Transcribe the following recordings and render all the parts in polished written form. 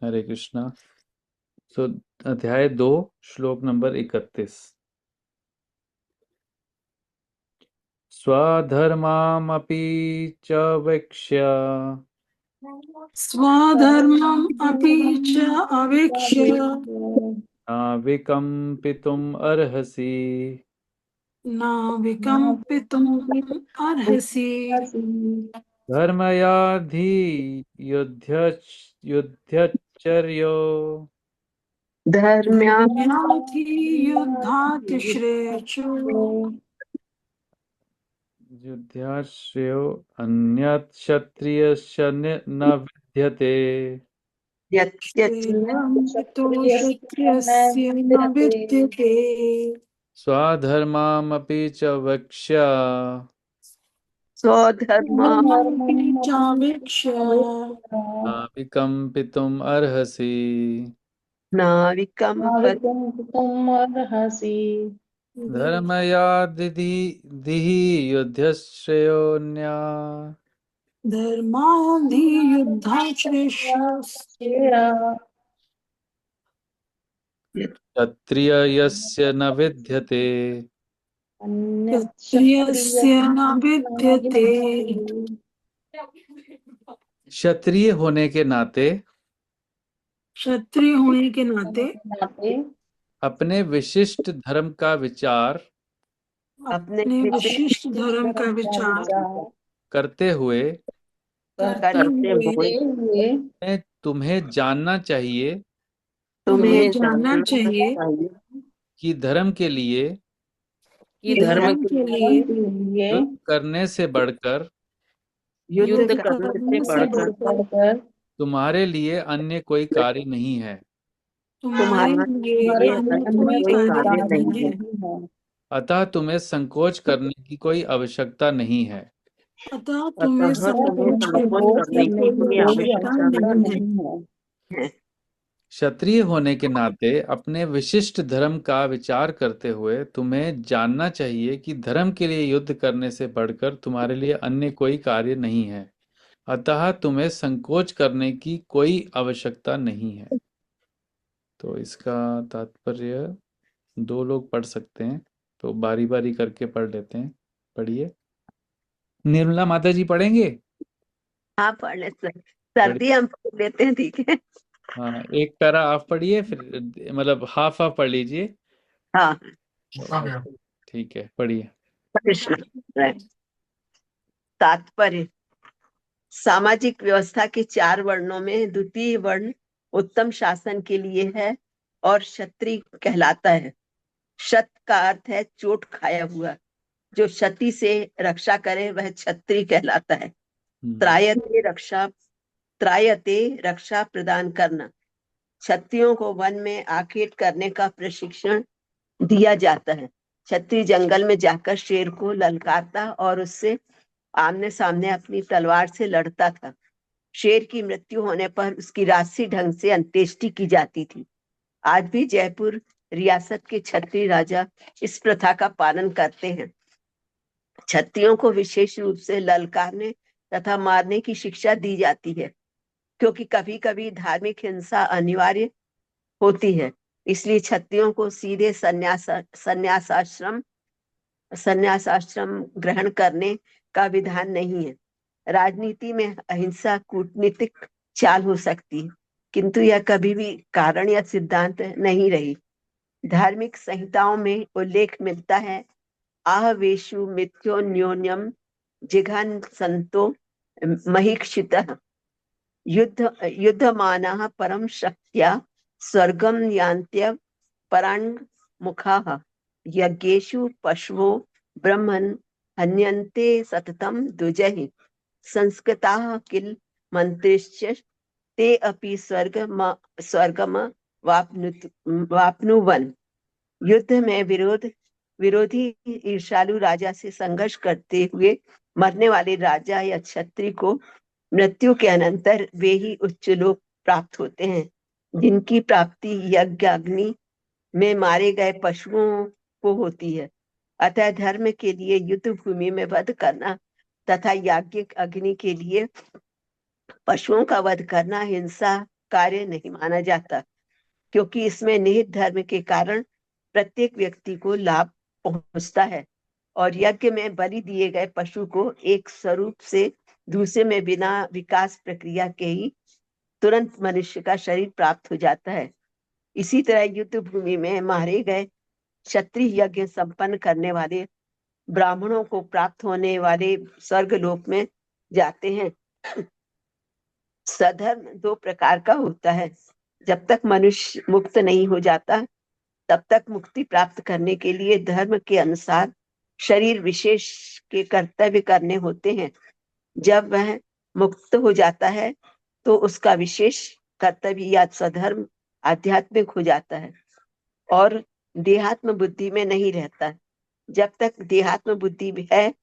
हरे कृष्णा। सो अध्याय 2 श्लोक नंबर 31। स्वधर्मामपि च वीक्ष्य स्वधर्मम् अपि च अवीक्ष्य न विकम्पितुम् अर्हसि। न विकम्पितुम् अर्हसि। युध्यचर्यो धर्म्या धर्म्याधियुद्धातिश्रेषु युध्याश्रयो अन्यत् क्षत्रियस्य न विद्यते। श्रेयन्वितो क्षत्रियस्य न विद्यते। स्वधर्मामपि च वक्ष्य स्वधर्मा धर्ममपि चावीक्ष्य न विकम्पितुम् अर्हसि। नाविकम्पत् धर्मयादिः युध्यश्रेयोऽन्या धर्माधियुद्धाश्रेषु क्षत्रियस्य न विद्यते। क्षत्रियस्य न विद्यते। क्षत्रिय होने के नाते क्षत्रिय होने के नाते अपने विशिष्ट धर्म का विचार अपने अपने विशिष्ट धर्म का विचार करते हुए करते करते हुए हुए तुम्हें जानना चाहिए तुम्हें तुम्हें जानना जानना चाहिए चाहिए कि धर्म के लिए कि कि धर्म धर्म के लिए युद्ध करने से बढ़कर युद्ध युद्ध करने से करने से बढ़कर बढ़कर तुम्हारे लिए अन्य कोई कार्य नहीं है। तुम्हारे तुम्हारे लिए लिए अन्य अन्य कोई कोई कार्य कार्य नहीं नहीं है। है। अतः तुम्हें संकोच करने की कोई आवश्यकता नहीं है। अतः तुम्हें अतः तुम्हें संकोच संकोच करने करने की की कोई कोई आवश्यकता आवश्यकता नहीं है। नहीं है। क्षत्रिय होने के नाते अपने विशिष्ट धर्म का विचार करते हुए तुम्हें जानना चाहिए कि धर्म के लिए युद्ध करने से बढ़कर तुम्हारे लिए अन्य कोई कार्य नहीं है। अतः तुम्हें संकोच करने की कोई आवश्यकता नहीं है। तो इसका तात्पर्य दो लोग पढ़ सकते हैं, तो बारी बारी करके पढ़ लेते हैं। पढ़िए। निर्मला माता जी पढ़ेंगे? हाँ पढ़ ले पढ़िए। सर्दी हम पढ़ लेते हैं, ठीक है। हाँ, एक पैरा आप पढ़िए, फिर मतलब हाफ हाफ पढ़ लीजिए। हाँ और ठीक है, पढ़िए। कृष्ण। तात्पर्य: सामाजिक व्यवस्था के 4 वर्णों में द्वितीय वर्ण उत्तम शासन के लिए है और क्षत्रिय कहलाता है। क्षत का अर्थ है चोट खाया हुआ। जो क्षति से रक्षा करे वह क्षत्रिय कहलाता है। त्रायते रक्षा प्रदान करना। क्षत्रियों को वन में आखेट करने का प्रशिक्षण दिया जाता है। क्षत्रिय जंगल में जाकर शेर को ललकारता और उससे आमने सामने अपनी तलवार से लड़ता था। शेर की मृत्यु होने पर उसकी राजसी ढंग से अंत्येष्टि की जाती थी। आज भी जयपुर रियासत के क्षत्रिय राजा इस प्रथा का पालन करते हैं। क्षत्रियों को विशेष रूप से ललकारने तथा मारने की शिक्षा दी जाती है, क्योंकि कभी कभी धार्मिक हिंसा अनिवार्य होती है। इसलिए क्षत्रियों को सीधे संन्यासाश्रम ग्रहण करने का विधान नहीं है। राजनीति में अहिंसा कूटनीतिक चाल हो सकती है, किंतु यह कभी भी कारण या सिद्धांत नहीं रही। धार्मिक संहिताओं में उल्लेख मिलता है, आहवेशु मिथ्यो न्योन्यम जिघन संतो महीक्षितः युद्धमानः परम शक्त्या स्वर्गम यान्त्य परांग मुखाः यज्ञेषु पशवो ब्रह्मन् हन्यन्ते सततम द्विजैः संस्कृताः किल मंत्रिश्च ते अपि स्वर्गम वाप्नुवन्। युद्ध में विरोधी ईर्ष्यालु राजा से संघर्ष करते हुए मरने वाले राजा या क्षत्रिय को मृत्यु के अनंतर वे ही उच्च लोक प्राप्त होते हैं, जिनकी प्राप्ति यज्ञ अग्नि में मारे गए पशुओं को होती है। अतः धर्म के लिए युद्ध भूमि में वध करना तथा याज्ञिक अग्नि के लिए पशुओं का वध करना हिंसा कार्य नहीं माना जाता, क्योंकि इसमें निहित धर्म के कारण प्रत्येक व्यक्ति को लाभ पहुंचता है और यज्ञ में बलि दिए गए पशु को एक स्वरूप से दूसरे में बिना विकास प्रक्रिया के ही तुरंत मनुष्य का शरीर प्राप्त हो जाता है। इसी तरह युद्ध भूमि में मारे गए क्षत्रिय यज्ञ संपन्न करने वाले ब्राह्मणों को प्राप्त होने वाले स्वर्ग लोक में जाते हैं। सधर्म दो प्रकार का होता है। जब तक मनुष्य मुक्त नहीं हो जाता, तब तक मुक्ति प्राप्त करने के लिए धर्म के अनुसार शरीर विशेष के कर्तव्य करने होते हैं। जब वह मुक्त हो जाता है तो उसका विशेष कर्तव्य या स्वधर्म आध्यात्मिक हो जाता है और देहात्म बुद्धि में नहीं रहता। जब तक देहात्म बुद्धि है,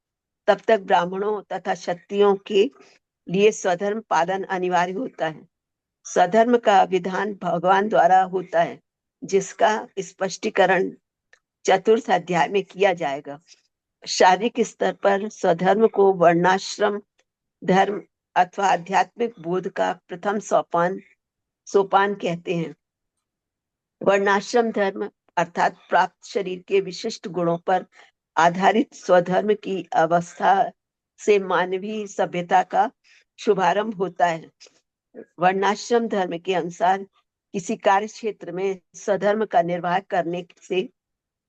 तब तक ब्राह्मणों तथा क्षत्रियों के लिए स्वधर्म पालन अनिवार्य होता है। स्वधर्म का विधान भगवान द्वारा होता है, जिसका स्पष्टीकरण चतुर्थ अध्याय में किया जाएगा। शारीरिक स्तर पर स्वधर्म को वर्णाश्रम धर्म अथवा आध्यात्मिक बोध का प्रथम सोपान कहते हैं। वर्णाश्रम धर्म अर्थात प्राप्त शरीर के विशिष्ट गुणों पर आधारित स्वधर्म की अवस्था से मानवीय सभ्यता का शुभारंभ होता है। वर्णाश्रम धर्म के अनुसार किसी कार्य क्षेत्र में स्वधर्म का निर्वाह करने से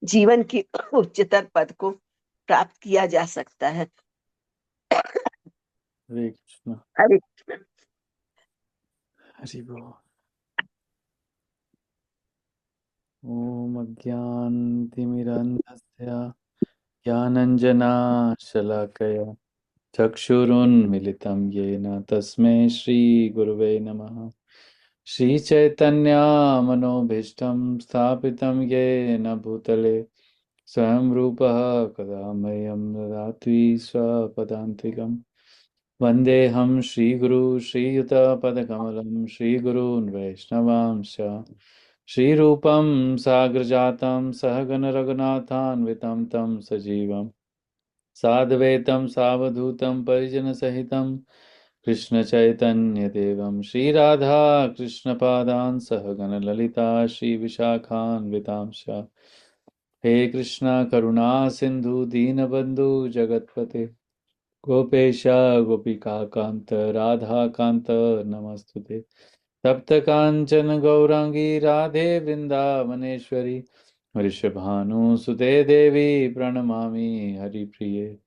जीवन के उच्चतर पद को प्राप्त किया जा सकता है। हरे कृष्ण। हरे हरि बोल। ओम अज्ञानतिमिरन्धस्य ज्ञानञ्जनाशलाकया चक्षुरुन्मिलितं येन तस्मै श्रीगुरुवे नमः। श्रीचैतन्यमनोभीष्टं स्थापितं येन भूतले स्वयं रूपः कदा मह्यं ददाति स्वपदान्तिकम्। वन्देऽहं श्रीगुरु श्रीयुतपदकमलं श्रीगुरून् वैष्णवांश्च श्रीरूपं साग्रजातं सहगण रघुनाथान्वितं तं सजीवं साद्वैतं सावधूतं परिजनसहितं कृष्णचैतन्यदेवं श्रीराधा कृष्णपादान् सहगण ललिता श्रीविशाखान्वितांश्च। हे कृष्णा करुणा सिन्धु दीनबन्धु जगत्पते गोपेश गोपिकान्त राधाकान्त नमस्तुते। तप्त कांचन गौरांगी राधे वृंदावनेश्वरी वृषभानुसुते देवी प्रणमामि हरिप्रिये।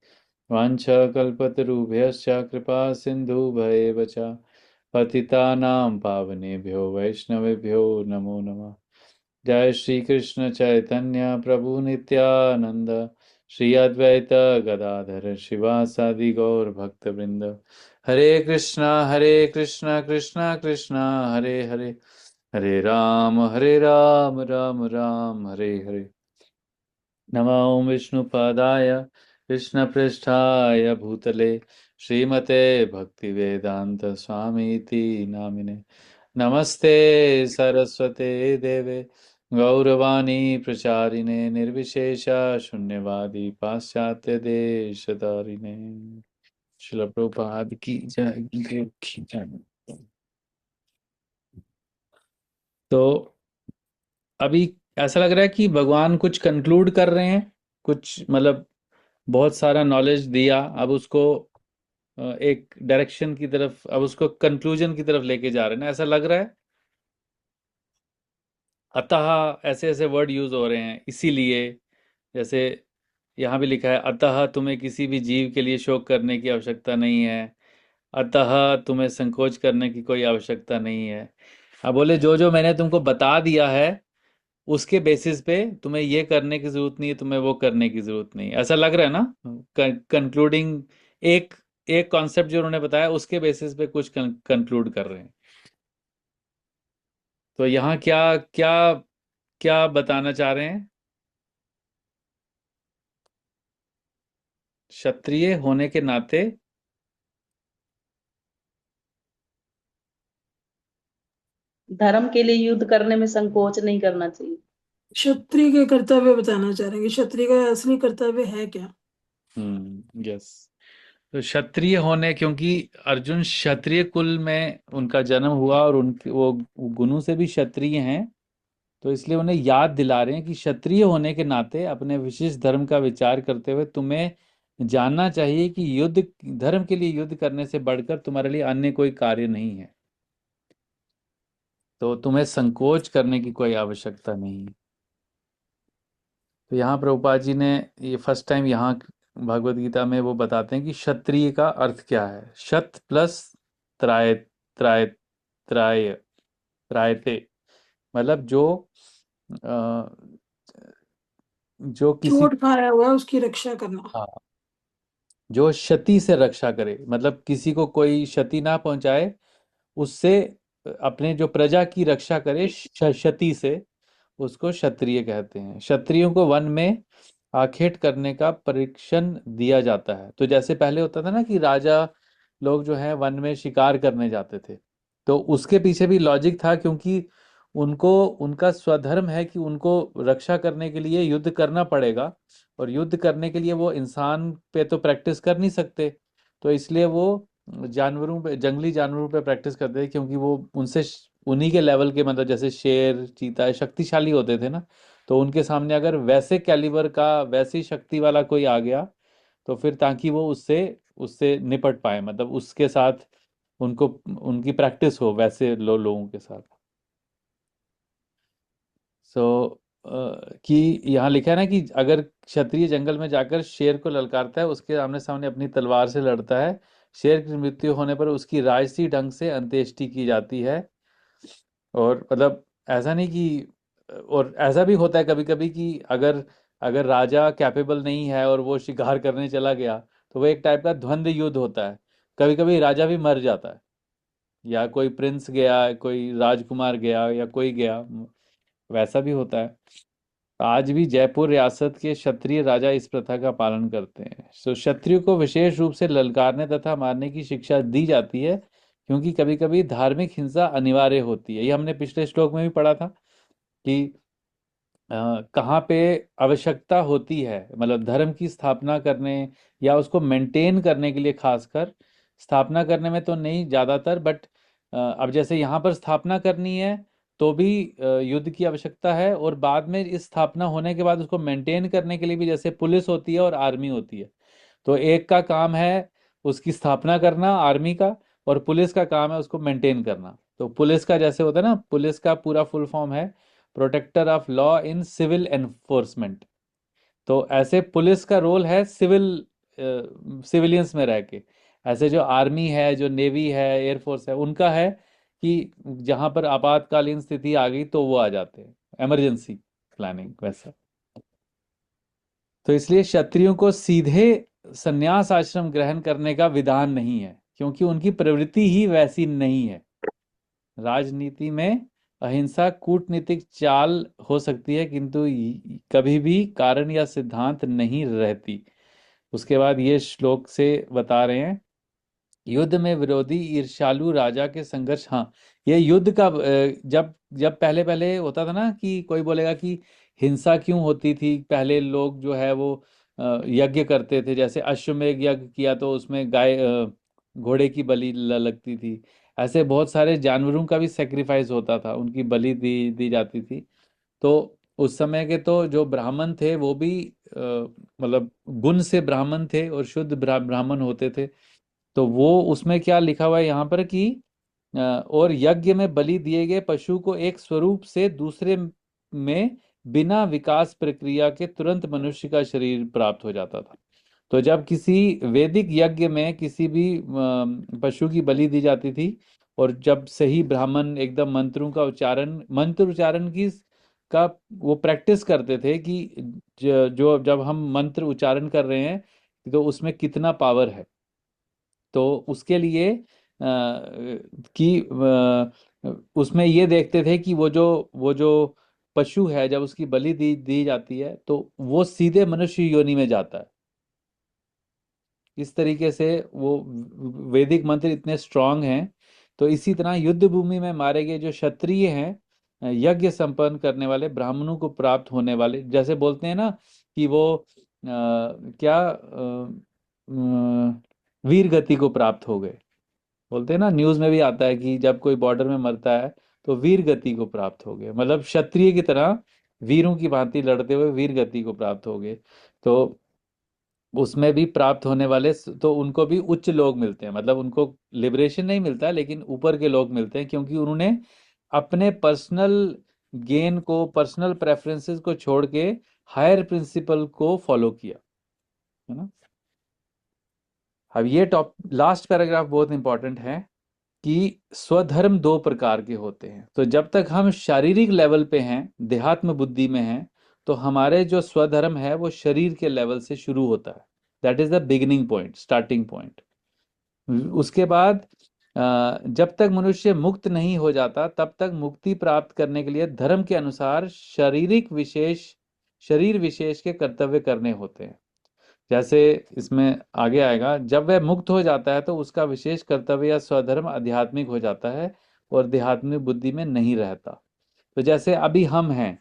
वाञ्छकल्पतरुभ्यश्च कृपा सिन्धुभ्येव च पतितानां पावनेभ्यो वैष्णवेभ्यो नमो नमः। जय श्री कृष्ण चैतन्य प्रभु नित्यानंद श्री अद्वैत गदाधर शिवासादि गौर भक्तवृंद। हरे कृष्णा कृष्णा कृष्णा हरे हरे, हरे राम राम राम हरे हरे। नमो विष्णुपादाय कृष्णपृष्ठाय भूतले श्रीमते भक्तिवेदांत स्वामीति नामिने। नमस्ते सरस्वते देवे गौरवाणी प्रचारिणे निर्विशेष शून्यवादी पाश्चात्य देशधारिणे। श्रील प्रभुपाद की जय। तो अभी ऐसा लग रहा है कि भगवान कुछ कंक्लूड कर रहे हैं, कुछ मतलब बहुत सारा नॉलेज दिया, अब उसको एक डायरेक्शन की तरफ, अब उसको कंक्लूजन की तरफ लेके जा रहे हैं ना, ऐसा लग रहा है। अतः ऐसे ऐसे वर्ड यूज हो रहे हैं, इसीलिए जैसे यहाँ भी लिखा है अतः तुम्हें किसी भी जीव के लिए शोक करने की आवश्यकता नहीं है, अतः तुम्हें संकोच करने की कोई आवश्यकता नहीं है। अब बोले जो जो मैंने तुमको बता दिया है उसके बेसिस पे तुम्हें ये करने की जरूरत नहीं है, तुम्हें वो करने की जरूरत नहीं है, ऐसा लग रहा है ना। कंक्लूडिंग एक एक कॉन्सेप्ट जो उन्होंने बताया उसके बेसिस पे कुछ कंक्लूड कर रहे हैं। तो यहाँ क्या क्या क्या बताना चाह रहे हैं। क्षत्रिय होने के नाते धर्म के लिए युद्ध करने में संकोच नहीं करना चाहिए। क्षत्रिय के कर्तव्य बताना चाह रहे हैं कि क्षत्रिय का असली कर्तव्य है क्या। यस, तो क्षत्रिय होने, क्योंकि अर्जुन क्षत्रिय कुल में उनका जन्म हुआ और उनके वो गुणों से भी क्षत्रिय हैं, तो इसलिए उन्हें याद दिला रहे हैं कि क्षत्रिय होने के नाते अपने विशिष्ट धर्म का विचार करते हुए तुम्हें जानना चाहिए कि युद्ध, धर्म के लिए युद्ध करने से बढ़कर तुम्हारे लिए अन्य कोई कार्य नहीं है। तो तुम्हें संकोच करने की कोई आवश्यकता नहीं है। तो यहाँ प्रभुपाद जी ने ये फर्स्ट टाइम यहाँ भगवत गीता में वो बताते हैं कि क्षत्रिय का अर्थ क्या है। शत प्लस त्राय, त्राय, त्राय, त्रायते, मतलब अ, जो किसी, चोट खाया हुआ है उसकी रक्षा करना। हाँ, जो क्षति से रक्षा करे, मतलब किसी को कोई क्षति ना पहुंचाए, उससे अपने जो प्रजा की रक्षा करे क्षति से, उसको क्षत्रिय कहते हैं। क्षत्रियों को वन में आखेट करने का परीक्षण दिया जाता है। तो जैसे पहले होता था ना कि राजा लोग जो है वन में शिकार करने जाते थे, तो उसके पीछे भी लॉजिक था, क्योंकि उनको, उनका स्वधर्म है कि उनको रक्षा करने के लिए युद्ध करना पड़ेगा, और युद्ध करने के लिए वो इंसान पे तो प्रैक्टिस कर नहीं सकते, तो इसलिए वो जानवरों पे, जंगली जानवरों पे प्रैक्टिस करते थे, क्योंकि वो उनसे उन्हीं के लेवल के, मतलब जैसे शेर चीता शक्तिशाली होते थे ना, तो उनके सामने अगर वैसे कैलिबर का, वैसी शक्ति वाला कोई आ गया, तो फिर ताकि वो उससे उससे निपट पाए, मतलब उसके साथ उनको, उनकी प्रैक्टिस हो वैसे लोगों के साथ। सो कि यहाँ लिखा है ना कि अगर क्षत्रिय जंगल में जाकर शेर को ललकारता है, उसके आमने सामने अपनी तलवार से लड़ता है, शेर की मृत्यु होने पर उसकी राजसी ढंग से अंत्येष्टि की जाती है। और मतलब ऐसा नहीं कि, और ऐसा भी होता है कभी कभी कि अगर अगर राजा कैपेबल नहीं है और वो शिकार करने चला गया, तो वो एक टाइप का द्वंद्व युद्ध होता है। कभी कभी राजा भी मर जाता है, या कोई प्रिंस गया, कोई राजकुमार गया, या कोई गया, वैसा भी होता है। आज भी जयपुर रियासत के क्षत्रिय राजा इस प्रथा का पालन करते हैं। सो क्षत्रियो को विशेष रूप से ललकारने तथा मारने की शिक्षा दी जाती है, क्योंकि कभी कभी धार्मिक हिंसा अनिवार्य होती है। ये हमने पिछले श्लोक में भी पढ़ा था कि कहाँ पे आवश्यकता होती है, मतलब धर्म की स्थापना करने या उसको मेंटेन करने के लिए, खासकर स्थापना करने में तो नहीं ज्यादातर, बट अब जैसे यहाँ पर स्थापना करनी है तो भी युद्ध की आवश्यकता है, और बाद में इस स्थापना होने के बाद उसको मेंटेन करने के लिए भी, जैसे पुलिस होती है और आर्मी होती है, तो एक का काम है उसकी स्थापना करना आर्मी का, और पुलिस का काम है उसको मेंटेन करना। तो पुलिस का जैसे होता है ना, पुलिस का पूरा फुल फॉर्म है protector of law in civil enforcement. तो ऐसे पुलिस का रोल है सिविल, सिविलियंस में रह के। ऐसे जो आर्मी है, जो नेवी है, एयरफोर्स है, उनका है कि जहां पर आपातकालीन स्थिति आ गई तो वो आ जाते हैं, इमरजेंसी प्लानिंग वैसा। तो इसलिए क्षत्रियों को सीधे संन्यास आश्रम ग्रहण करने का विधान नहीं है, क्योंकि उनकी प्रवृत्ति ही वैसी नहीं है। राजनीति में अहिंसा कूटनीतिक चाल हो सकती है, किंतु कभी भी कारण या सिद्धांत नहीं रहती। उसके बाद ये श्लोक से बता रहे हैं, युद्ध में विरोधी ईर्ष्यालु राजा के संघर्ष, हाँ, ये युद्ध का जब जब पहले पहले होता था ना कि कोई बोलेगा कि हिंसा क्यों होती थी, पहले लोग जो है वो यज्ञ करते थे, जैसे अश्वमेध यज्ञ किया तो उसमें गाय, घोड़े की बलि लगती थी। ऐसे बहुत सारे जानवरों का भी सेक्रीफाइस होता था, उनकी बलि दी दी जाती थी। तो उस समय के तो जो ब्राह्मण थे वो भी मतलब गुण से ब्राह्मण थे और शुद्ध ब्राह्मण होते थे। तो वो उसमें क्या लिखा हुआ है यहाँ पर कि और यज्ञ में बलि दिए गए पशु को एक स्वरूप से दूसरे में बिना विकास प्रक्रिया के तुरंत मनुष्य का शरीर प्राप्त हो जाता था। तो जब किसी वैदिक यज्ञ में किसी भी पशु की बलि दी जाती थी, और जब सही ब्राह्मण एकदम मंत्रों का उच्चारण, मंत्र उच्चारण की का वो प्रैक्टिस करते थे कि जो जब हम मंत्र उच्चारण कर रहे हैं तो उसमें कितना पावर है, तो उसके लिए उसमें ये देखते थे कि वो जो पशु है, जब उसकी बलि दी दी जाती है तो वो सीधे मनुष्य योनि में जाता है। इस तरीके से वो वैदिक मंत्र इतने स्ट्रांग हैं। तो इसी तरह युद्ध भूमि में मारे गए जो क्षत्रिय हैं, यज्ञ संपन्न करने वाले ब्राह्मणों को प्राप्त होने वाले, जैसे बोलते हैं ना कि वो क्या वीर गति को प्राप्त हो गए। बोलते हैं ना, न्यूज में भी आता है कि जब कोई बॉर्डर में मरता है तो वीर गति को प्राप्त हो गए, मतलब क्षत्रिय की तरह वीरों की भांति लड़ते हुए वीर गति को प्राप्त हो गए। तो उसमें भी प्राप्त होने वाले तो उनको भी उच्च लोग मिलते हैं, मतलब उनको लिबरेशन नहीं मिलता लेकिन ऊपर के लोग मिलते हैं, क्योंकि उन्होंने अपने पर्सनल गेन को, पर्सनल प्रेफरेंसेस को छोड़ के हायर प्रिंसिपल को फॉलो किया, है ना। अब ये टॉप लास्ट पैराग्राफ बहुत इंपॉर्टेंट है कि स्वधर्म दो प्रकार के होते हैं। तो जब तक हम शारीरिक लेवल पे हैं, देहात्म बुद्धि में हैं, तो हमारे जो स्वधर्म है वो शरीर के लेवल से शुरू होता है। That is the beginning point, starting point. उसके बाद जब तक मनुष्य मुक्त नहीं हो जाता तब तक मुक्ति प्राप्त करने के लिए धर्म के अनुसार शरीर विशेष के कर्तव्य करने होते हैं। जैसे इसमें आगे आएगा, जब वह मुक्त हो जाता है तो उसका विशेष कर्तव्य या स्वधर्म आध्यात्मिक हो जाता है और देहात्मिक बुद्धि में नहीं रहता। तो जैसे अभी हम हैं,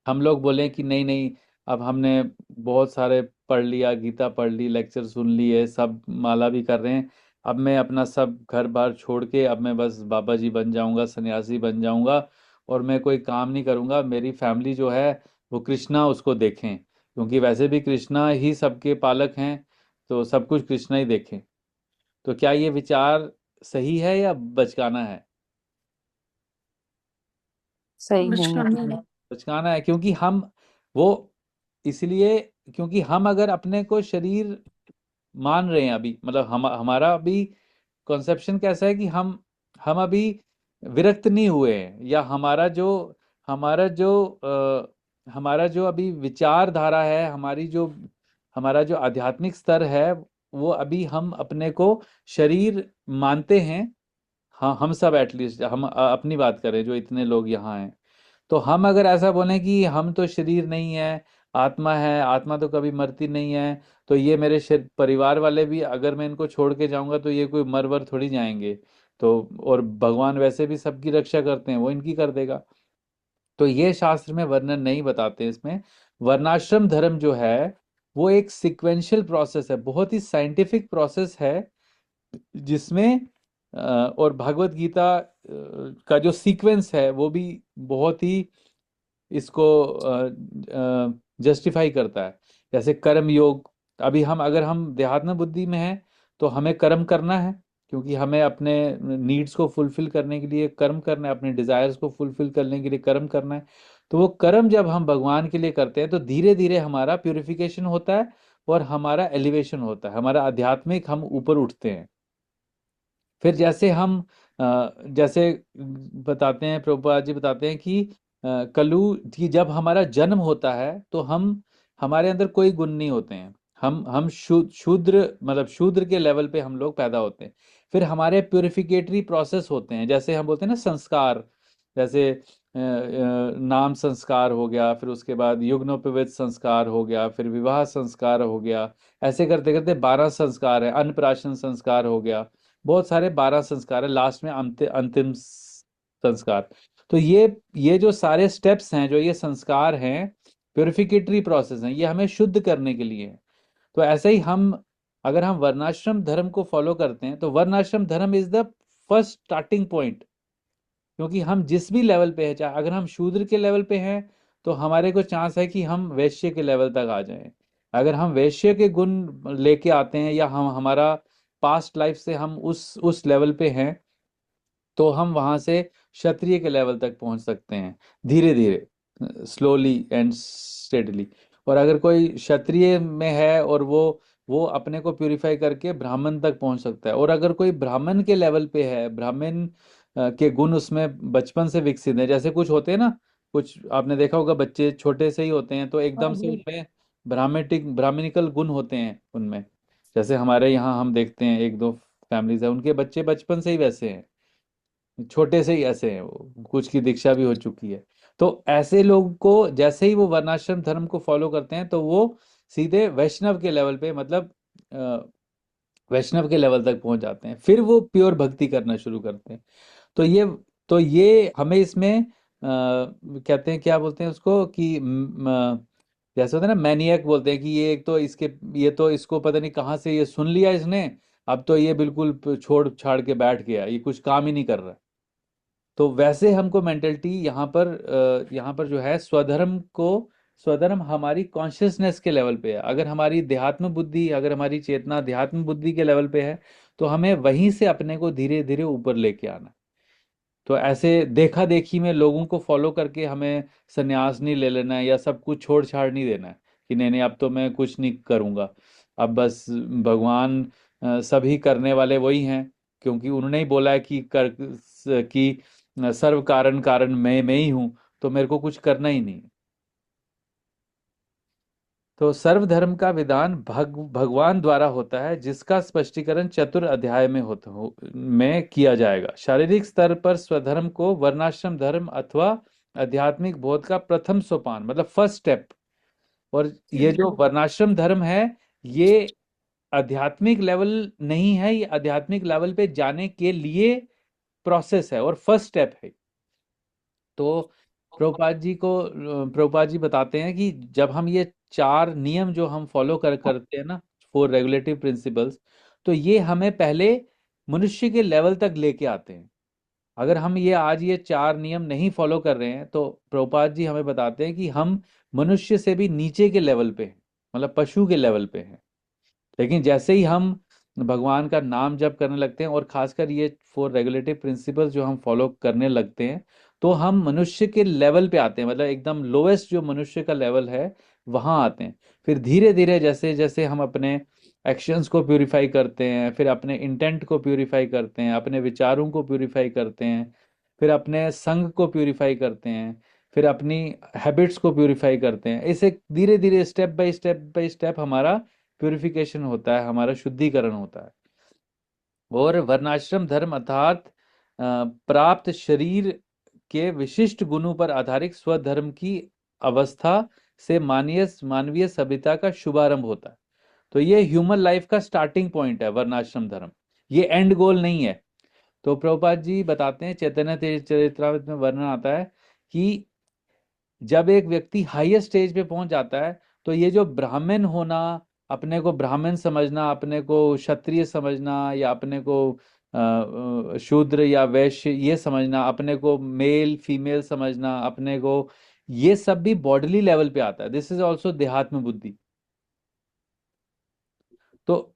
हम लोग बोले कि नहीं नहीं, अब हमने बहुत सारे पढ़ लिया, गीता पढ़ ली, लेक्चर सुन लिए, सब माला भी कर रहे हैं, अब मैं अपना सब घर बार छोड़ के अब मैं बस बाबा जी बन जाऊंगा, सन्यासी बन जाऊंगा, और मैं कोई काम नहीं करूंगा, मेरी फैमिली जो है वो कृष्णा उसको देखें, क्योंकि वैसे भी कृष्णा ही सबके पालक हैं, तो सब कुछ कृष्णा ही देखें। तो क्या ये विचार सही है या बचकाना है? सही नहीं बचकाना है। है। बचकाना है, क्योंकि हम वो इसलिए, क्योंकि हम अगर अपने को शरीर मान रहे हैं अभी, मतलब हमारा अभी कॉन्सेप्शन कैसा है कि हम अभी विरक्त नहीं हुए हैं, या हमारा जो हमारा जो अभी विचारधारा है, हमारा जो आध्यात्मिक स्तर है, वो अभी हम अपने को शरीर मानते हैं। हाँ, हम सब एटलीस्ट हम अपनी बात करें जो इतने लोग यहाँ हैं, तो हम अगर ऐसा बोलें कि हम तो शरीर नहीं है, आत्मा है, आत्मा तो कभी मरती नहीं है, तो ये मेरे परिवार वाले भी अगर मैं इनको छोड़ के जाऊंगा तो ये कोई मर वर थोड़ी जाएंगे, तो और भगवान वैसे भी सबकी रक्षा करते हैं, वो इनकी कर देगा। तो ये शास्त्र में वर्णन नहीं बताते इसमें। वर्णाश्रम धर्म जो है वो एक सिक्वेंशियल प्रोसेस है, बहुत ही साइंटिफिक प्रोसेस है, जिसमें और भगवत गीता का जो सीक्वेंस है वो भी बहुत ही इसको जस्टिफाई करता है। जैसे कर्म योग, अभी हम अगर हम देहात्म बुद्धि में हैं तो हमें कर्म करना है, क्योंकि हमें अपने नीड्स को फुलफिल करने के लिए कर्म करना है, अपने डिजायर्स को फुलफिल करने के लिए कर्म करना है। तो वो कर्म जब हम भगवान के लिए करते हैं तो धीरे धीरे हमारा प्यूरिफिकेशन होता है और हमारा एलिवेशन होता है, हमारा आध्यात्मिक हम ऊपर उठते हैं। फिर जैसे बताते हैं, प्रभुपाद जी बताते हैं कि कलु कि जब हमारा जन्म होता है तो हमारे अंदर कोई गुण नहीं होते हैं, हम शूद्र, मतलब शूद्र के लेवल पे हम लोग पैदा होते हैं। फिर हमारे प्योरिफिकेटरी प्रोसेस होते हैं, जैसे हम बोलते हैं ना संस्कार, जैसे नाम संस्कार हो गया, फिर उसके बाद युग्नोपवीत संस्कार हो गया, फिर विवाह संस्कार हो गया, ऐसे करते करते 12 संस्कार है, अन्नप्राशन संस्कार हो गया, बहुत सारे 12 संस्कार है, लास्ट में अंतिम संस्कार। तो ये जो सारे स्टेप्स हैं, जो ये संस्कार हैं, प्योरिफिकेटरी प्रोसेस हैं, ये हमें शुद्ध करने के लिए हैं। तो ऐसे ही अगर हम वर्णाश्रम धर्म को फॉलो करते हैं तो वर्णाश्रम धर्म is the first starting point, क्योंकि हम जिस भी लेवल पे हैं, चाहे अगर हम शूद्र के लेवल पे हैं तो हमारे को चांस है कि हम वैश्य के लेवल तक आ जाएं। अगर हम वैश्य के गुण लेके आते हैं, या हमारा पास्ट लाइफ से हम उस लेवल पे हैं, तो हम वहां से क्षत्रिय के लेवल तक पहुंच सकते हैं, धीरे धीरे, स्लोली एंड स्टेडली। और अगर कोई क्षत्रिय में है और वो अपने को प्यूरिफाई करके ब्राह्मण तक पहुंच सकता है। और अगर कोई ब्राह्मण के लेवल पे है, ब्राह्मण के गुण उसमें बचपन से विकसित है, जैसे कुछ होते हैं ना, कुछ आपने देखा होगा, बच्चे छोटे से ही होते हैं तो हाँ एकदम से जी। उनमें ब्राह्मणिकल गुण होते हैं उनमें। जैसे हमारे यहाँ हम देखते हैं एक दो फैमिलीज है, उनके बच्चे बचपन से ही वैसे हैं, छोटे से ही ऐसे हैं, वो कुछ की दीक्षा भी हो चुकी है। तो ऐसे लोग को जैसे ही वो वर्णाश्रम धर्म को फॉलो करते हैं तो वो सीधे वैष्णव के लेवल पे, मतलब वैष्णव के लेवल तक पहुंच जाते हैं, फिर वो प्योर भक्ति करना शुरू करते हैं। तो ये हमें इसमें कहते हैं, क्या बोलते हैं उसको कि जैसे होता है ना, मैनियक बोलते हैं कि ये एक तो इसके, ये तो इसको पता नहीं कहाँ से ये सुन लिया इसने, अब तो ये बिल्कुल छोड़ छाड़ के बैठ गया, ये कुछ काम ही नहीं कर रहा। तो वैसे हमको मेंटेलिटी यहाँ पर जो है स्वधर्म हमारी कॉन्शियसनेस के लेवल पे है। अगर हमारी देहात्म बुद्धि, अगर हमारी चेतना देहात्म बुद्धि के लेवल पे है, तो हमें वहीं से अपने को धीरे धीरे ऊपर लेके आना। तो ऐसे देखा देखी में लोगों को फॉलो करके हमें संन्यास नहीं ले लेना है, या सब कुछ छोड़ छाड़ नहीं देना है कि नहीं नहीं अब तो मैं कुछ नहीं करूंगा, अब बस भगवान सभी करने वाले वही हैं, क्योंकि उन्होंने ही बोला है कि सर्व कारण कारण मैं ही हूं, तो मेरे को कुछ करना ही नहीं। तो सर्वधर्म का विधान भगवान द्वारा होता है, जिसका स्पष्टीकरण चतुर अध्याय में में किया जाएगा। शारीरिक स्तर पर स्वधर्म को वर्णाश्रम धर्म अथवा आध्यात्मिक बोध का प्रथम सोपान, मतलब फर्स्ट स्टेप। और ये जो वर्णाश्रम धर्म है, ये आध्यात्मिक लेवल नहीं है, ये आध्यात्मिक लेवल पे जाने के लिए प्रोसेस है और फर्स्ट स्टेप है। तो प्रभुपाद जी बताते हैं कि जब हम ये चार नियम जो हम फॉलो करते हैं ना, फोर रेगुलेटिव प्रिंसिपल्स, तो ये हमें पहले मनुष्य के लेवल तक लेके आते हैं। अगर हम ये चार नियम नहीं फॉलो कर रहे हैं, तो प्रभुपाद जी हमें बताते हैं कि हम मनुष्य से भी नीचे के लेवल पे हैं, मतलब पशु के लेवल पे हैं। लेकिन जैसे ही हम भगवान का नाम जप करने लगते हैं, और खासकर ये फोर रेगुलेटिव प्रिंसिपल्स जो हम फॉलो करने लगते हैं, तो हम मनुष्य के लेवल पे आते हैं, मतलब एकदम लोएस्ट जो मनुष्य का लेवल है वहां आते हैं। फिर धीरे धीरे जैसे जैसे हम अपने एक्शंस को प्यूरिफाई करते हैं, फिर अपने इंटेंट को प्यूरिफाई करते हैं, अपने विचारों को प्यूरिफाई करते हैं, फिर अपने संग को प्यूरिफाई करते हैं, फिर अपनी हैबिट्स को प्यूरिफाई करते हैं, ऐसे धीरे धीरे स्टेप बाय स्टेप हमारा प्यूरिफिकेशन होता है, हमारा शुद्धिकरण होता है। और वर्णाश्रम धर्म अर्थात प्राप्त शरीर के विशिष्ट गुणों पर आधारित स्वधर्म की अवस्था से मानवीय सभ्यता का शुभारंभ होता है। तो ये ह्यूमन लाइफ का स्टार्टिंग पॉइंट है वर्णाश्रम धर्म, ये एंड गोल नहीं है। तो प्रभुपाद जी बताते हैं, चैतन्य चरित्रामृत में वर्णन आता है कि जब एक व्यक्ति हाईएस्ट स्टेज पे पहुंच जाता है, तो ये जो ब्राह्मण होना, अपने को ब्राह्मण समझना, अपने को क्षत्रिय समझना, या अपने को शूद्र या वैश्य ये समझना, अपने को मेल फीमेल समझना, अपने को, ये सब भी बॉडीली लेवल पे आता है। दिस इज ऑल्सो देहात्म बुद्धि। तो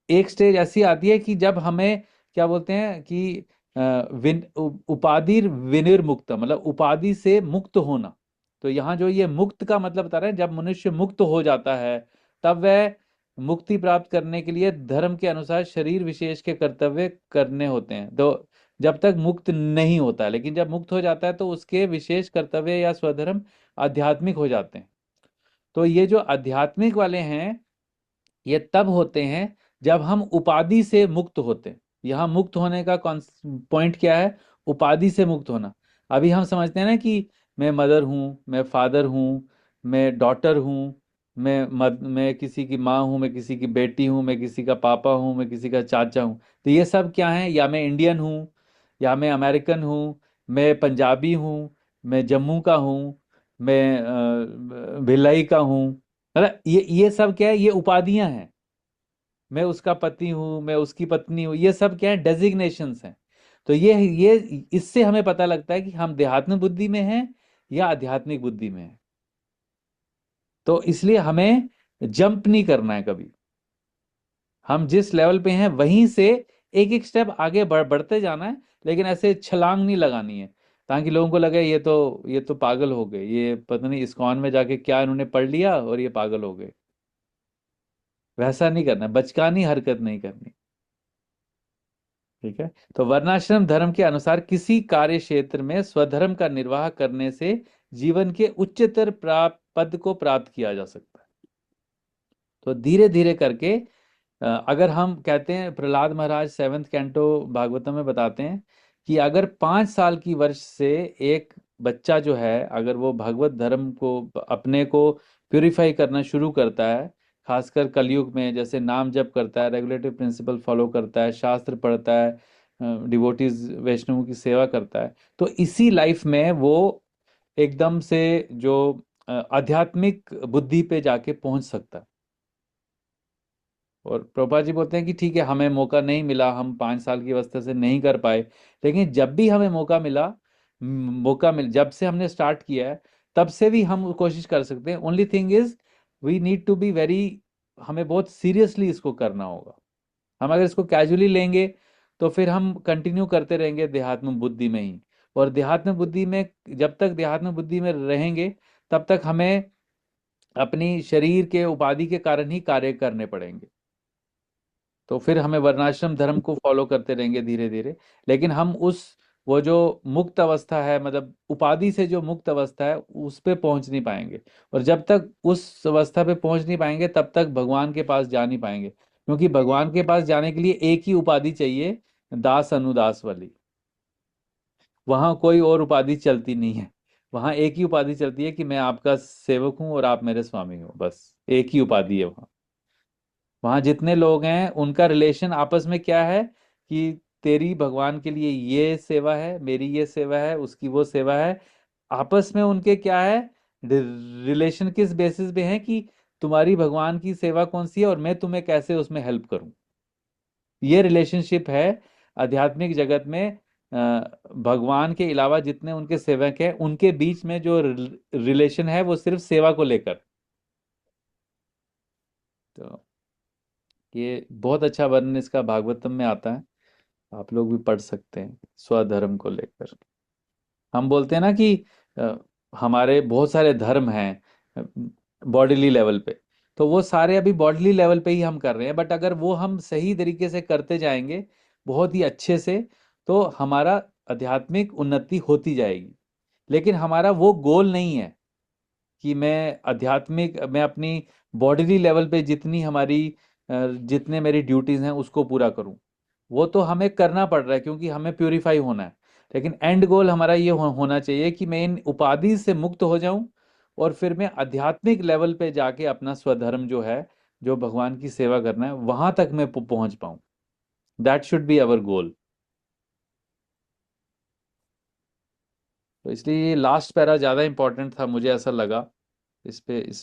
एक स्टेज ऐसी आती है कि जब हमें क्या बोलते हैं कि उपाधि विनिर्मुक्त, मतलब उपाधि से मुक्त होना। तो यहाँ जो ये मुक्त का मतलब बता रहे हैं, जब मनुष्य मुक्त हो जाता है, तब वह मुक्ति प्राप्त करने के लिए धर्म के अनुसार शरीर विशेष के कर्तव्य करने होते हैं। तो जब तक मुक्त नहीं होता है, लेकिन जब मुक्त हो जाता है तो उसके विशेष कर्तव्य या स्वधर्म आध्यात्मिक हो जाते हैं। तो ये जो आध्यात्मिक वाले हैं, ये तब होते हैं जब हम उपाधि से मुक्त होते हैं। यहाँ मुक्त होने का पॉइंट क्या है? उपाधि से मुक्त होना। अभी हम समझते हैं ना कि मैं मदर हूँ, मैं फादर हूँ, मैं डॉटर हूँ, मैं किसी की माँ हूँ, मैं किसी की बेटी हूँ, मैं किसी का पापा हूँ, मैं किसी का चाचा हूँ। तो ये सब क्या है? या मैं इंडियन हूँ, या मैं अमेरिकन हूँ, मैं पंजाबी हूँ, मैं जम्मू का हूँ, मैं भिलाई का हूँ। मतलब ये सब क्या है? ये उपाधियां हैं। मैं उसका पति हूँ, मैं उसकी पत्नी हूँ, ये सब क्या है? डेजिग्नेशंस हैं। तो ये इससे हमें पता लगता है कि हम देहात्म बुद्धि में हैं या आध्यात्मिक बुद्धि में हैं। तो इसलिए हमें जंप नहीं करना है कभी। हम जिस लेवल पे हैं वहीं से एक एक स्टेप आगे बढ़ते जाना है, लेकिन ऐसे छलांग नहीं लगानी है, ताकि लोगों को लगे ये तो पागल हो गए, ये पता नहीं इस्कॉन में जाके क्या इन्होंने पढ़ लिया और ये पागल हो गए। वैसा नहीं करना, बचकानी हरकत नहीं करनी। ठीक है। तो वर्णाश्रम धर्म के अनुसार किसी कार्य क्षेत्र में स्वधर्म का निर्वाह करने से जीवन के उच्चतर प्राप्त पद को प्राप्त किया जा सकता है। तो धीरे धीरे करके अगर हम कहते हैं, प्रहलाद महाराज सेवेंथ कैंटो भागवतम में बताते हैं कि अगर 5 साल की वर्ष से एक बच्चा जो है, अगर वो भगवत धर्म को अपने को प्यूरिफाई करना शुरू करता है, खासकर कलयुग में, जैसे नाम जप करता है, रेगुलेटिव प्रिंसिपल फॉलो करता है, शास्त्र पढ़ता है, डिवोटीज वैष्णवों की सेवा करता है, तो इसी लाइफ में वो एकदम से जो आध्यात्मिक बुद्धि पे जाके पहुंच सकता है। और प्रभुपाद जी बोलते हैं कि ठीक है, हमें मौका नहीं मिला, हम 5 साल की अवस्था से नहीं कर पाए, लेकिन जब भी हमें मौका मिला, जब से हमने स्टार्ट किया है, तब से भी हम कोशिश कर सकते हैं। Only thing is we need to be very, हमें बहुत सीरियसली इसको करना होगा। हम अगर इसको कैजुअली लेंगे तो फिर हम कंटिन्यू करते रहेंगे देहात्म बुद्धि में ही। और देहात्म बुद्धि में, जब तक देहात्म बुद्धि में रहेंगे, तब तक हमें अपनी शरीर के उपाधि के कारण ही कार्य करने पड़ेंगे। तो फिर हमें वर्णाश्रम धर्म को फॉलो करते रहेंगे धीरे धीरे। लेकिन हम उस, वो जो मुक्त अवस्था है, मतलब उपाधि से जो मुक्त अवस्था है, उस पे पहुंच नहीं पाएंगे। और जब तक उस अवस्था पे पहुंच नहीं पाएंगे, तब तक भगवान के पास जा नहीं पाएंगे, क्योंकि भगवान के पास जाने के लिए एक ही उपाधि चाहिए, दास अनुदास वाली। वहां कोई और उपाधि चलती नहीं है। वहां एक ही उपाधि चलती है कि मैं आपका सेवक हूं और आप मेरे स्वामी हो, बस एक ही उपाधि है वहां। वहां जितने लोग हैं, उनका रिलेशन आपस में क्या है कि तेरी भगवान के लिए ये सेवा है, मेरी ये सेवा है, उसकी वो सेवा है। आपस में उनके क्या है, रिलेशन किस बेसिस पे है कि तुम्हारी भगवान की सेवा कौन सी है और मैं तुम्हें कैसे उसमें हेल्प करूं। ये रिलेशनशिप है आध्यात्मिक जगत में। भगवान के अलावा जितने उनके सेवक हैं, उनके बीच में जो रिलेशन है, वो सिर्फ सेवा को लेकर। तो ये बहुत अच्छा वर्णन इसका भागवतम में आता है, आप लोग भी पढ़ सकते हैं स्वधर्म को लेकर। हम बोलते हैं ना कि अ, हमारे बहुत सारे धर्म हैं बॉडीली लेवल पे, तो वो सारे अभी बॉडीली लेवल पे ही हम कर रहे हैं, बट अगर वो हम सही तरीके से करते जाएंगे, बहुत ही अच्छे से, तो हमारा आध्यात्मिक उन्नति होती जाएगी। लेकिन हमारा वो गोल नहीं है कि मैं अपनी बॉडीली लेवल पे जितनी जितने मेरी ड्यूटीज हैं उसको पूरा करूं। वो तो हमें करना पड़ रहा है क्योंकि हमें प्यूरिफाई होना है। लेकिन एंड गोल हमारा ये होना चाहिए कि मैं इन उपाधि से मुक्त हो जाऊं, और फिर मैं आध्यात्मिक लेवल पे जाके अपना स्वधर्म जो है, जो भगवान की सेवा करना है, वहां तक मैं पहुंच पाऊं। दैट शुड बी अवर गोल। तो इसलिए ये लास्ट पैरा ज़्यादा इंपॉर्टेंट था, मुझे ऐसा लगा। इस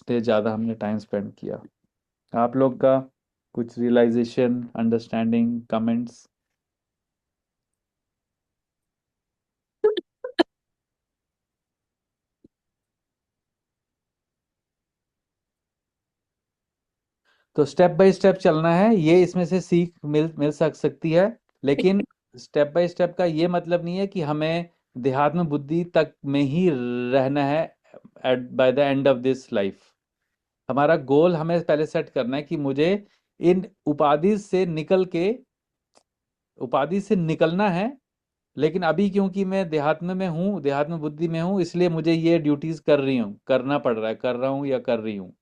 पे ज़्यादा हमने टाइम स्पेंड किया। आप लोग का कुछ रियलाइजेशन, अंडरस्टैंडिंग, कमेंट्स? तो स्टेप बाय स्टेप चलना है, ये इसमें से सीख मिल मिल सकती है। लेकिन स्टेप बाय स्टेप का ये मतलब नहीं है कि हमें देहात्म बुद्धि तक में ही रहना है at by the end of this life. हमारा गोल हमें पहले सेट करना है कि मुझे इन उपाधि से निकलना है। लेकिन अभी क्योंकि मैं देहात्म में हूँ, देहात्म बुद्धि में हूँ, इसलिए मुझे ये ड्यूटीज कर रही हूँ, करना पड़ रहा है, कर रहा हूँ या कर रही हूँ।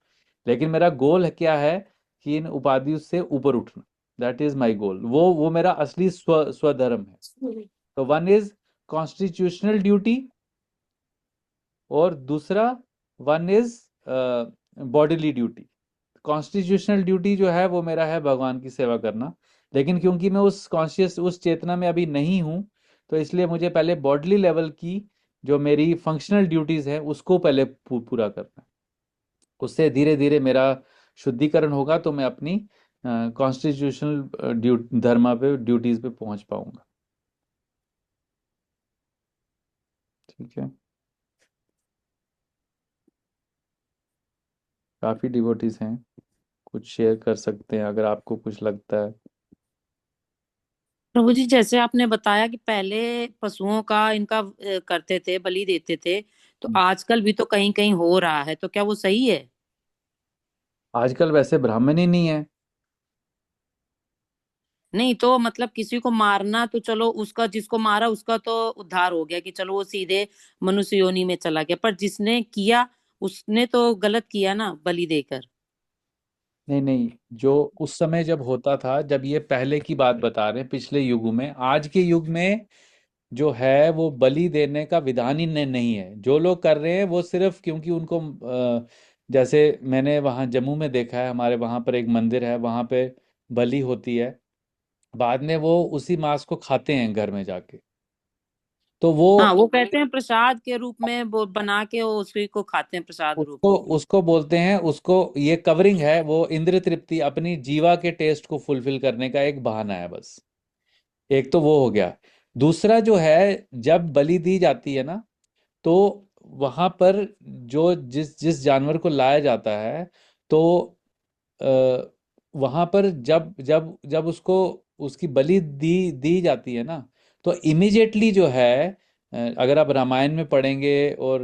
लेकिन मेरा गोल क्या है कि इन उपाधियों से ऊपर उठना। दैट इज माई गोल। वो मेरा असली स्वधर्म है। तो वन इज कॉन्स्टिट्यूशनल ड्यूटी, और दूसरा one is bodily duty. Constitutional duty जो है वो मेरा है भगवान की सेवा करना। लेकिन क्योंकि मैं उस चेतना में अभी नहीं हूं, तो इसलिए मुझे पहले बॉडीली लेवल की जो मेरी फंक्शनल ड्यूटीज है उसको पहले पूरा करना है। उससे धीरे धीरे मेरा शुद्धिकरण होगा, तो मैं अपनी कॉन्स्टिट्यूशनल धर्म पे, ड्यूटीज पे पहुंच पाऊंगा। ठीक है। काफी डिवोटीज हैं, कुछ शेयर कर सकते हैं अगर आपको कुछ लगता है। प्रभु जी, जैसे आपने बताया कि पहले पशुओं का इनका करते थे, बलि देते थे, तो आजकल भी तो कहीं कहीं हो रहा है, तो क्या वो सही है? आजकल वैसे ब्राह्मण ही नहीं है। नहीं तो मतलब किसी को मारना तो चलो, उसका जिसको मारा उसका तो उद्धार हो गया कि चलो वो सीधे मनुष्य योनि में चला गया, पर जिसने किया उसने तो गलत किया ना, बलि देकर। नहीं नहीं, जो उस समय जब होता था, जब ये पहले की बात बता रहे हैं, पिछले युग में, आज के युग में जो है वो बलि देने का विधान ही नहीं है। जो लोग कर रहे हैं वो सिर्फ क्योंकि उनको जैसे मैंने वहाँ जम्मू में देखा है, हमारे वहाँ पर एक मंदिर है, वहाँ पे बलि होती है, बाद में वो उसी मांस को खाते हैं घर में जाके। तो वो हाँ, वो कहते हैं प्रसाद के रूप में वो बना के वो उसी को खाते हैं प्रसाद रूप उसको में। उसको बोलते हैं, उसको ये कवरिंग है, वो इंद्र तृप्ति, अपनी जीवा के टेस्ट को फुलफिल करने का एक बहाना है बस। एक तो वो हो गया। दूसरा जो है, जब बलि दी जाती है ना, तो वहां पर जो जिस जिस जानवर को लाया जाता है, तो वहां पर जब जब जब उसको उसकी बलि दी दी जाती है ना, तो इमिजिएटली जो है, अगर आप रामायण में पढ़ेंगे और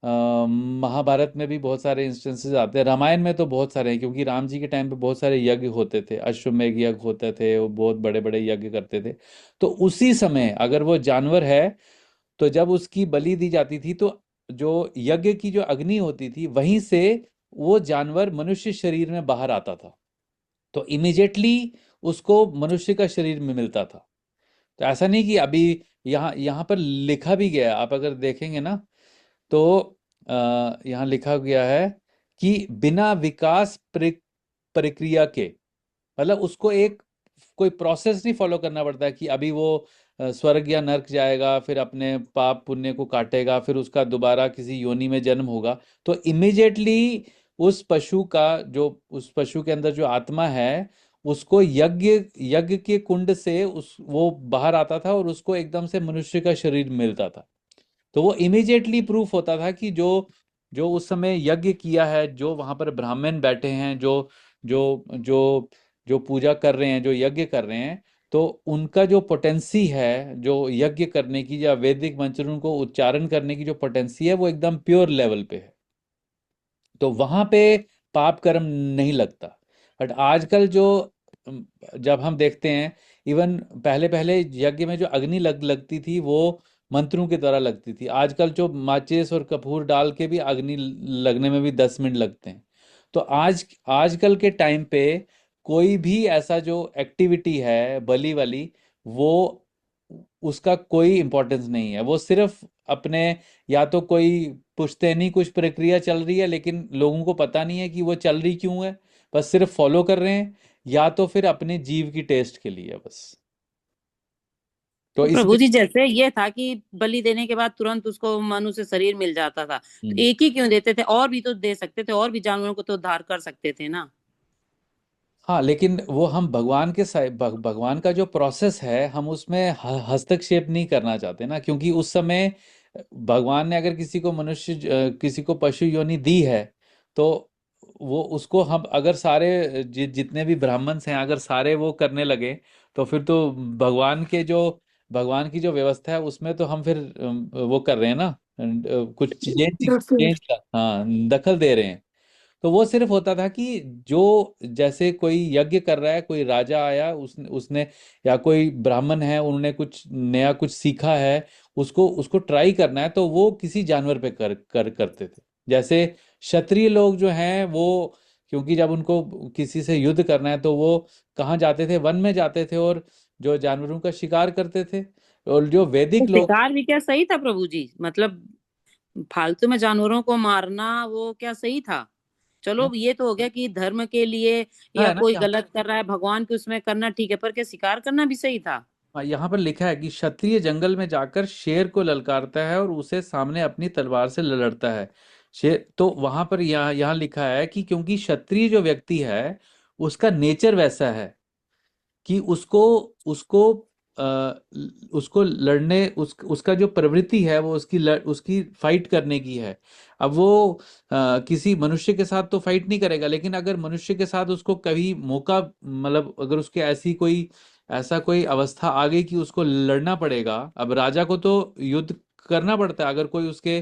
महाभारत में भी बहुत सारे इंस्टेंसेस आते हैं, रामायण में तो बहुत सारे हैं, क्योंकि राम जी के टाइम पे बहुत सारे यज्ञ होते थे, अश्वमेध यज्ञ होते थे, वो बहुत बड़े बड़े यज्ञ करते थे। तो उसी समय अगर वो जानवर है, तो जब उसकी बलि दी जाती थी, तो जो यज्ञ की जो अग्नि होती थी, वहीं से वो जानवर मनुष्य शरीर में बाहर आता था, तो इमिजिएटली उसको मनुष्य का शरीर में मिलता था। तो ऐसा नहीं कि अभी यहाँ यहाँ पर लिखा भी गया है, आप अगर देखेंगे ना, तो यहाँ लिखा गया है कि बिना विकास प्रक्रिया के, मतलब उसको एक कोई प्रोसेस नहीं फॉलो करना पड़ता है कि अभी वो स्वर्ग या नर्क जाएगा, फिर अपने पाप पुण्य को काटेगा, फिर उसका दोबारा किसी योनि में जन्म होगा। तो इमिजिएटली उस पशु का जो उस पशु के अंदर जो आत्मा है, उसको यज्ञ यज्ञ के कुंड से उस वो बाहर आता था, और उसको एकदम से मनुष्य का शरीर मिलता था। तो वो इमिजिएटली प्रूफ होता था कि जो जो उस समय यज्ञ किया है, जो वहां पर ब्राह्मण बैठे हैं, जो जो जो जो पूजा कर रहे हैं, जो यज्ञ कर रहे हैं, तो उनका जो पोटेंसी है, जो यज्ञ करने की या वैदिक मंत्रों को उच्चारण करने की जो पोटेंसी है, वो एकदम प्योर लेवल पे है। तो वहां पे पाप कर्म नहीं लगता। बट आजकल जो जब हम देखते हैं, इवन पहले पहले यज्ञ में जो अग्नि लगती थी, वो मंत्रों के द्वारा लगती थी। आजकल जो माचिस और कपूर डाल के भी अग्नि लगने में भी 10 मिनट लगते हैं। तो आजकल के टाइम पे कोई भी ऐसा जो एक्टिविटी है बलि वाली, वो उसका कोई इम्पोर्टेंस नहीं है। वो सिर्फ अपने, या तो कोई पुश्तैनी कुछ प्रक्रिया चल रही है, लेकिन लोगों को पता नहीं है कि वो चल रही क्यों है, बस सिर्फ फॉलो कर रहे हैं, या तो फिर अपने जीव की टेस्ट के लिए बस। तो तो प्रभु इसलिए जी, जैसे ये था कि बलि देने के बाद तुरंत उसको मनुष्य शरीर मिल जाता था, तो हम्म, एक ही क्यों देते थे? और भी तो दे सकते थे, और भी जानवरों को तो उद्धार कर सकते थे ना। हाँ, लेकिन वो हम भगवान के भगवान का जो प्रोसेस है, हम उसमें हस्तक्षेप नहीं करना चाहते ना, क्योंकि उस समय भगवान ने अगर किसी को किसी को पशु योनि दी है, तो वो उसको हम अगर सारे जितने भी ब्राह्मण्स हैं, अगर सारे वो करने लगे, तो फिर तो भगवान की जो व्यवस्था है, उसमें तो हम फिर वो कर रहे हैं ना, कुछ चेंज इंटरफेयर। चेंज हाँ, दखल दे रहे हैं। तो वो सिर्फ होता था कि जो जैसे कोई यज्ञ कर रहा है, कोई राजा आया, उसने उसने या कोई ब्राह्मण है, उन्होंने कुछ नया कुछ सीखा है, उसको उसको ट्राई करना है, तो वो किसी जानवर पे करते थे। जैसे क्षत्रिय लोग जो हैं, वो क्योंकि जब उनको किसी से युद्ध करना है, तो वो कहाँ जाते थे? वन में जाते थे, और जो जानवरों का शिकार करते थे। और जो तो वैदिक लोग, शिकार भी क्या सही था प्रभु जी? मतलब फालतू में जानवरों को मारना वो क्या सही था? चलो ये तो हो गया कि धर्म के लिए या है ना, कोई गलत कर रहा है भगवान के उसमें करना ठीक है, पर क्या शिकार करना भी सही था? हाँ, यहाँ पर लिखा है कि क्षत्रिय जंगल में जाकर शेर को ललकारता है और उसे सामने अपनी तलवार से लड़ता है। शेर तो वहां पर यहाँ लिखा है कि क्योंकि क्षत्रिय जो व्यक्ति है, उसका नेचर वैसा है कि उसको उसको उसको लड़ने, उसका जो प्रवृत्ति है, वो उसकी फाइट करने की है। अब वो किसी मनुष्य के साथ तो फाइट नहीं करेगा, लेकिन अगर मनुष्य के साथ उसको कभी मौका, मतलब अगर उसके ऐसा कोई अवस्था आ गई कि उसको लड़ना पड़ेगा। अब राजा को तो युद्ध करना पड़ता है, अगर कोई उसके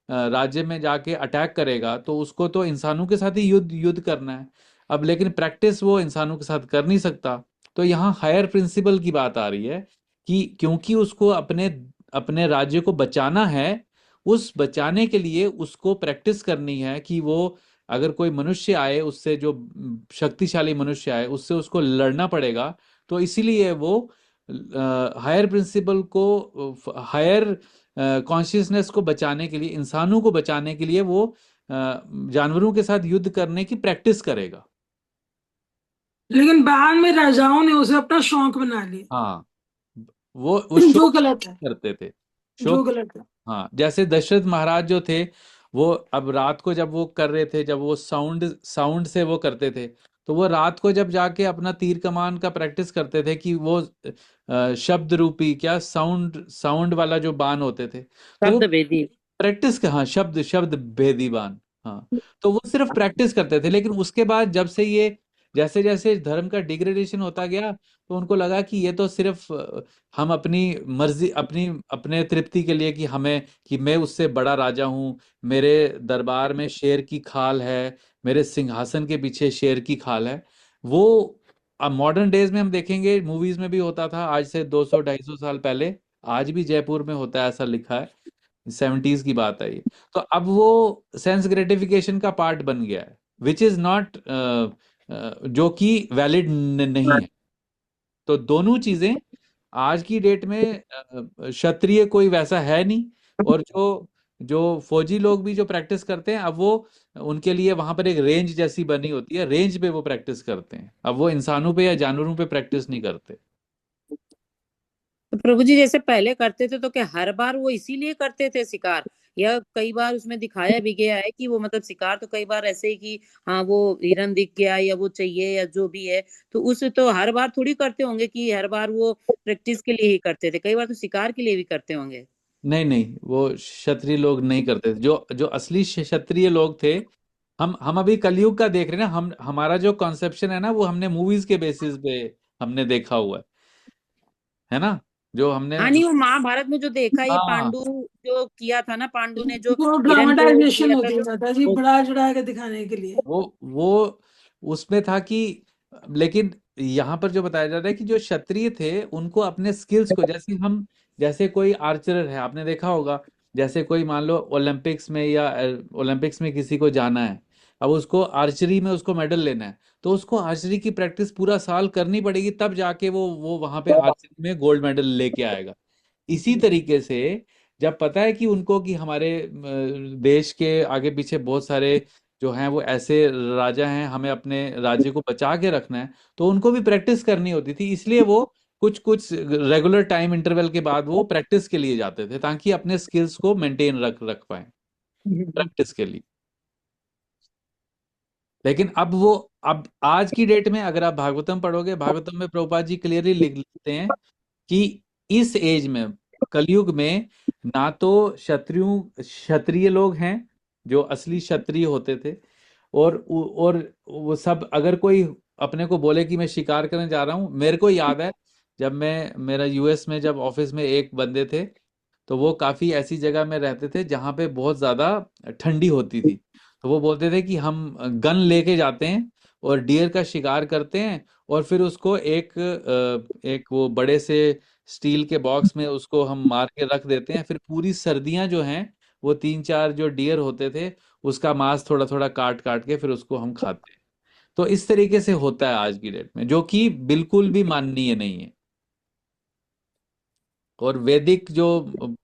राज्य में जाके अटैक करेगा, तो उसको तो इंसानों के साथ ही युद्ध युद्ध करना है। अब लेकिन प्रैक्टिस वो इंसानों के साथ कर नहीं सकता। तो यहाँ हायर प्रिंसिपल की बात आ रही है कि क्योंकि उसको अपने अपने राज्य को बचाना है, उस बचाने के लिए उसको प्रैक्टिस करनी है कि वो अगर कोई मनुष्य आए, उससे जो शक्तिशाली मनुष्य आए, उससे उसको लड़ना पड़ेगा। तो इसीलिए वो हायर प्रिंसिपल को, हायर कॉन्शियसनेस को बचाने के लिए, इंसानों को बचाने के लिए वो जानवरों के साथ युद्ध करने की प्रैक्टिस करेगा। लेकिन बाद में राजाओं ने उसे अपना शौक बना लिया, हाँ, वो शो जो गलत है। करते थे। जो शोक। गलत है। हाँ, जैसे दशरथ महाराज जो थे, वो अब रात को जब वो कर रहे थे, जब वो साउंड साउंड से वो करते थे, तो वो रात को जब जाके अपना तीर कमान का प्रैक्टिस करते थे कि वो शब्द रूपी क्या साउंड साउंड वाला जो बाण होते थे, तो वो शब्द भेदी। प्रैक्टिस का, हाँ, शब्द शब्द भेदीबान। हाँ, तो वो सिर्फ प्रैक्टिस करते थे, लेकिन उसके बाद जब से ये जैसे जैसे धर्म का डिग्रेडेशन होता गया, तो उनको लगा कि ये तो सिर्फ हम अपनी मर्जी, अपनी अपने तृप्ति के लिए, कि हमें, कि मैं उससे बड़ा राजा हूँ, मेरे दरबार में शेर की खाल है, मेरे सिंहासन के पीछे शेर की खाल है। वो अब मॉडर्न डेज में हम देखेंगे, मूवीज में भी होता था, आज से 200 250 साल पहले, आज भी जयपुर में होता है, ऐसा लिखा है, 70s की बात है ये। तो अब वो सेंस ग्रेटिफिकेशन का पार्ट बन गया है, विच इज नॉट, जो कि वैलिड नहीं है। तो दोनों चीजें आज की डेट में, क्षत्रिय कोई वैसा है नहीं, और जो जो फौजी लोग भी जो प्रैक्टिस करते हैं, अब वो, उनके लिए वहां पर एक रेंज जैसी बनी होती है, रेंज पे वो प्रैक्टिस करते हैं, अब वो इंसानों पे या जानवरों पे प्रैक्टिस नहीं करते। तो प्रभु जी जैसे पहले करते थे तो क्या हर बार वो इसीलिए करते थे शिकार, या कई बार उसमें दिखाया भी गया है कि वो मतलब शिकार तो कई बार ऐसे ही कि हाँ वो हिरन दिख गया या वो चाहिए या जो भी है, तो उस तो हर बार थोड़ी करते होंगे कि हर बार वो प्रैक्टिस के लिए ही करते थे, कई बार तो शिकार के लिए भी करते होंगे। नहीं नहीं, वो क्षत्रिय लोग नहीं करते थे, जो जो असली क्षत्रिय लोग थे, हम अभी कलयुग का देख रहे हैं ना, हम हमारा जो कॉन्सेप्शन है ना, वो हमने मूवीज के बेसिस पे हमने देखा हुआ है ना, जो हमने, हाँ नहीं, वो महाभारत में जो देखा, ये हाँ, पांडु जो किया था ना, पांडु ने जो वो हिरन को ड्रामेटाइजेशन दिया था होती जो है माता जी, बढ़ा चढ़ा के दिखाने के लिए। वो उसमें था कि, लेकिन यहाँ पर जो बताया जा रहा है कि जो क्षत्रिय थे, उनको अपने स्किल्स को, जैसे हम, जैसे कोई आर्चरर है, आपने देखा होगा, जैसे कोई मान लो ओलंपिक्स में, या ओलंपिक्स में किसी को जाना है, अब उसको आर्चरी में उसको मेडल लेना है, तो उसको आर्चरी की प्रैक्टिस पूरा साल करनी पड़ेगी, तब जाके वो वहां पे आर्चरी में गोल्ड मेडल लेके आएगा। इसी तरीके से जब पता है कि उनको, कि हमारे देश के आगे पीछे बहुत सारे जो हैं वो ऐसे राजा हैं, हमें अपने राज्य को बचा के रखना है, तो उनको भी प्रैक्टिस करनी होती थी, इसलिए वो कुछ कुछ रेगुलर टाइम इंटरवल के बाद वो प्रैक्टिस के लिए जाते थे, ताकि अपने स्किल्स को मेंटेन रख रख पाए प्रैक्टिस के लिए। लेकिन अब आज की डेट में अगर आप भागवतम पढ़ोगे, भागवतम में प्रभुपाद जी क्लियरली लिखते हैं कि इस एज में, कलयुग में, ना तो क्षत्रिय लोग हैं, जो असली क्षत्रिय होते थे, और वो सब, अगर कोई अपने को बोले कि मैं शिकार करने जा रहा हूँ, मेरे को याद है, जब मैं मेरा यूएस में जब ऑफिस में एक बंदे थे, तो वो काफी ऐसी जगह में रहते थे जहाँ पे बहुत ज्यादा ठंडी होती थी, तो वो बोलते थे कि हम गन लेके जाते हैं और डियर का शिकार करते हैं, और फिर उसको एक वो बड़े से स्टील के बॉक्स में उसको हम मार के रख देते हैं, फिर पूरी सर्दियां जो हैं, वो 3 4 जो डियर होते थे, उसका मांस थोड़ा थोड़ा काट काट के फिर उसको हम खाते हैं। तो इस तरीके से होता है आज की डेट में, जो कि बिल्कुल भी माननीय नहीं है। और वैदिक जो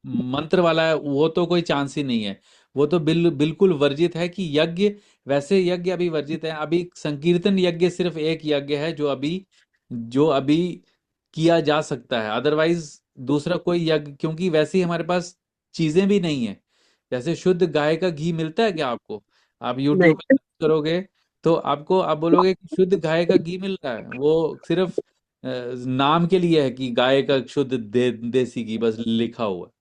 मंत्र वाला है, वो तो कोई चांस ही नहीं है, वो तो बिल्कुल वर्जित है कि यज्ञ, वैसे यज्ञ अभी वर्जित है, अभी संकीर्तन यज्ञ सिर्फ एक यज्ञ है जो अभी किया जा सकता है, अदरवाइज दूसरा कोई यज्ञ, क्योंकि वैसे ही हमारे पास चीजें भी नहीं है। जैसे शुद्ध गाय का घी मिलता है क्या आपको? आप यूट्यूब नहीं। पे सर्च करोगे, तो आपको, आप बोलोगे कि शुद्ध गाय का घी मिल रहा है, वो सिर्फ नाम के लिए है कि गाय का शुद्ध देसी घी बस लिखा हुआ है,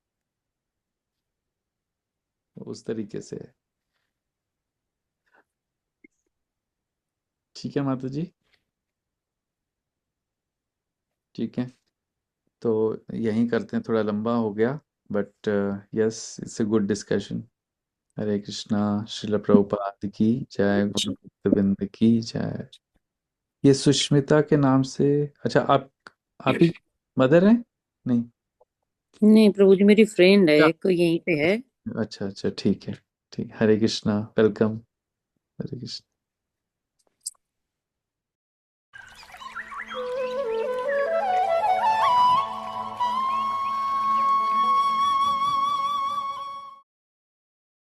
उस तरीके से है। ठीक है माता जी, ठीक है, तो यहीं करते हैं, थोड़ा लंबा हो गया, but yes, it's a good discussion. Hare Krishna. Srila Prabhupada की जय, गुरु गोविंद की जय। ये सुष्मिता के नाम से, अच्छा, आप ही मदर हैं? नहीं, नहीं प्रभु जी, मेरी फ्रेंड है क्या? एक, यहीं पे है। अच्छा अच्छा, ठीक है, ठीक, हरे कृष्णा, वेलकम। हरे कृष्णा।